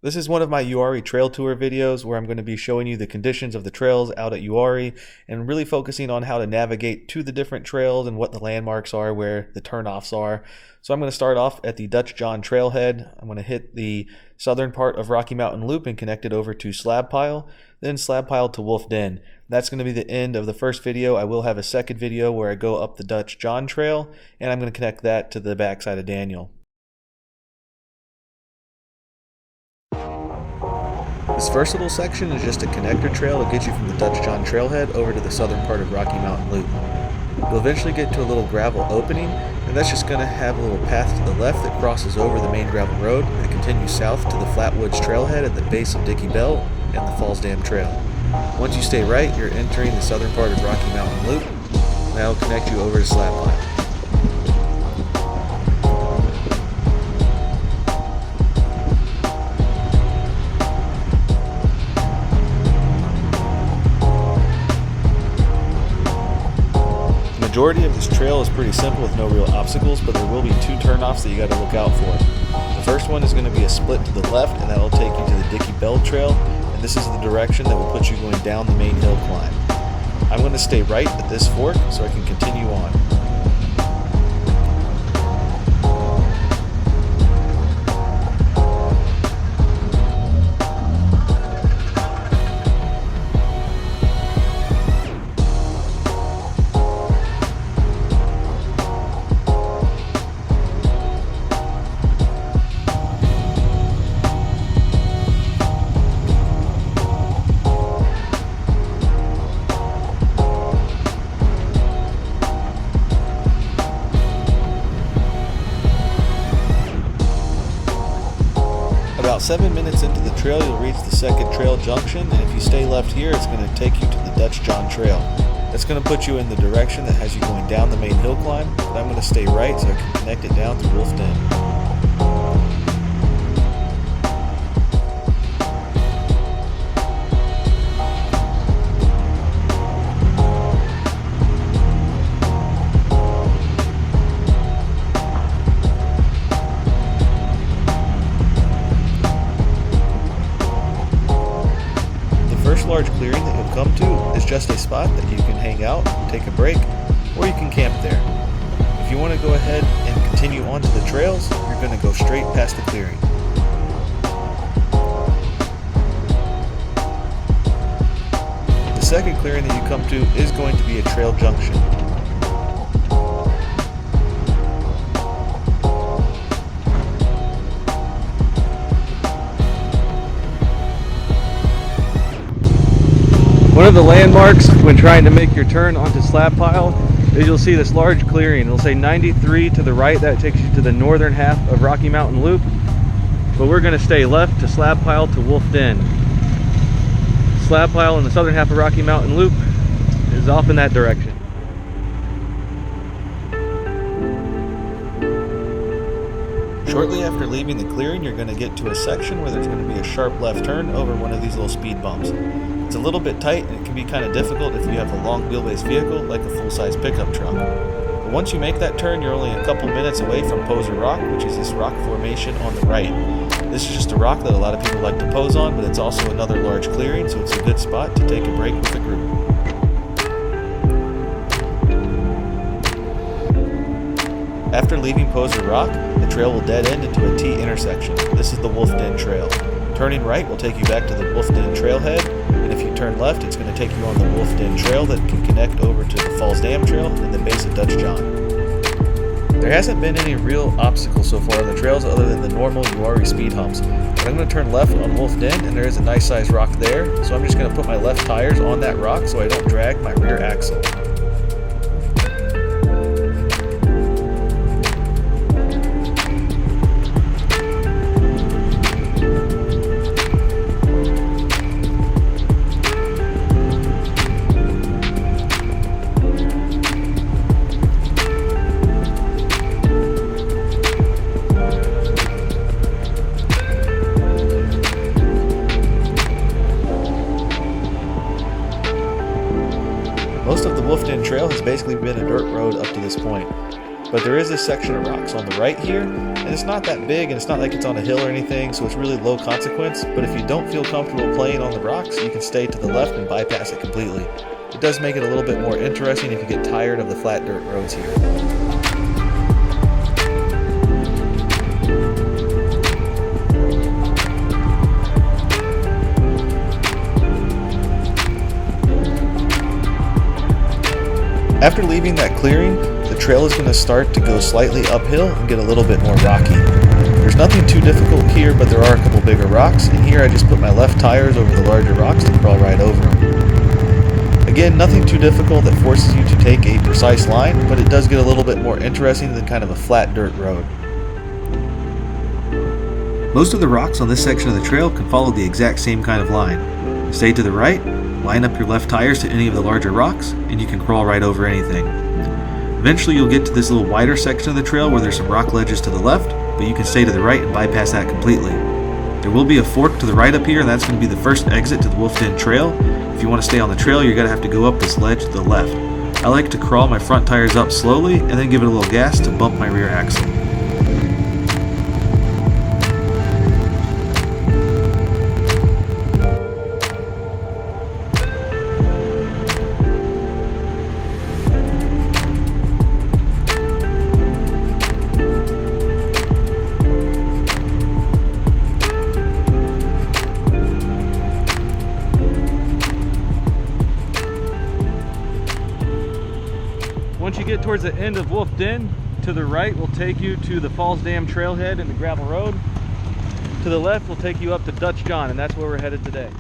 This is one of my Uwharrie trail tour videos where I'm going to be showing you the conditions of the trails out at Uwharrie and really focusing on how to navigate to the different trails and what the landmarks are, where the turnoffs are. So I'm going to start off at the Dutch John trailhead. I'm going to hit the southern part of Rocky Mountain Loop and connect it over to Slab Pile, then Slab Pile to Wolf Den. That's going to be the end of the first video. I will have a second video where I go up the Dutch John trail and I'm going to connect that to the backside of Daniel. This first little section is just a connector trail to get you from the Dutch John trailhead over to the southern part of Rocky Mountain Loop. You'll eventually get to a little gravel opening, and that's just going to have a little path to the left that crosses over the main gravel road and continues south to the Flatwoods trailhead at the base of Dickey Belt and the Falls Dam Trail. Once you stay right, you're entering the southern part of Rocky Mountain Loop, and that'll connect you over to Slab Pile. The majority of this trail is pretty simple with no real obstacles, but there will be two turnoffs that you got to look out for. The first one is going to be a split to the left, and that will take you to the Dickey Belt Trail, and this is the direction that will put you going down the main hill climb. I'm going to stay right at this fork so I can continue on. About 7 minutes into the trail, you'll reach the second trail junction, and if you stay left here, it's going to take you to the Dutch John Trail. That's going to put you in the direction that has you going down the main hill climb, but I'm going to stay right so I can connect it down to Wolf Den. Large clearing that you'll come to is just a spot that you can hang out, take a break, or you can camp there. If you want to go ahead and continue on to the trails, you're going to go straight past the clearing. The second clearing that you come to is going to be a trail junction. One of the landmarks when trying to make your turn onto Slab Pile is you'll see this large clearing. It'll say 93 to the right. That takes you to the northern half of Rocky Mountain Loop. But we're going to stay left to Slab Pile to Wolf Den. Slab Pile in the southern half of Rocky Mountain Loop is off in that direction. Shortly after leaving the clearing, you're going to get to a section where there's going to be a sharp left turn over one of these little speed bumps. It's a little bit tight and it can be kind of difficult if you have a long wheelbase vehicle like a full-size pickup truck. But once you make that turn, you're only a couple minutes away from Poser Rock, which is this rock formation on the right. This is just a rock that a lot of people like to pose on, but it's also another large clearing, so it's a good spot to take a break with the group. After leaving Poser Rock, the trail will dead end into a T intersection. This is the Wolf Den Trail. Turning right will take you back to the Wolf Den trailhead, and if you turn left, it's going to take you on the Wolf Den Trail that can connect over to the Falls Dam Trail and the base of Dutch John. There hasn't been any real obstacles so far on the trails other than the normal Uwharrie speed humps, but I'm going to turn left on Wolf Den, and there is a nice sized rock there, so I'm just going to put my left tires on that rock so I don't drag my rear axle. Most of the Wolf Den Trail has basically been a dirt road up to this point. But there is this section of rocks on the right here, and it's not that big and it's not like it's on a hill or anything, so it's really low consequence. But if you don't feel comfortable playing on the rocks, you can stay to the left and bypass it completely. It does make it a little bit more interesting if you get tired of the flat dirt roads here. After leaving that clearing, the trail is going to start to go slightly uphill and get a little bit more rocky. There's nothing too difficult here, but there are a couple bigger rocks, and here I just put my left tires over the larger rocks to crawl right over them. Again, nothing too difficult that forces you to take a precise line, but it does get a little bit more interesting than kind of a flat dirt road. Most of the rocks on this section of the trail can follow the exact same kind of line. Stay to the right, line up your left tires to any of the larger rocks, and you can crawl right over anything. Eventually you'll get to this little wider section of the trail where there's some rock ledges to the left, but you can stay to the right and bypass that completely. There will be a fork to the right up here, and that's going to be the first exit to the Wolf Den Trail. If you want to stay on the trail, you're going to have to go up this ledge to the left. I like to crawl my front tires up slowly and then give it a little gas to bump my rear axle. Once you get towards the end of Wolf Den, to the right will take you to the Falls Dam trailhead and the gravel road. To the left will take you up to Dutch John, and that's where we're headed today.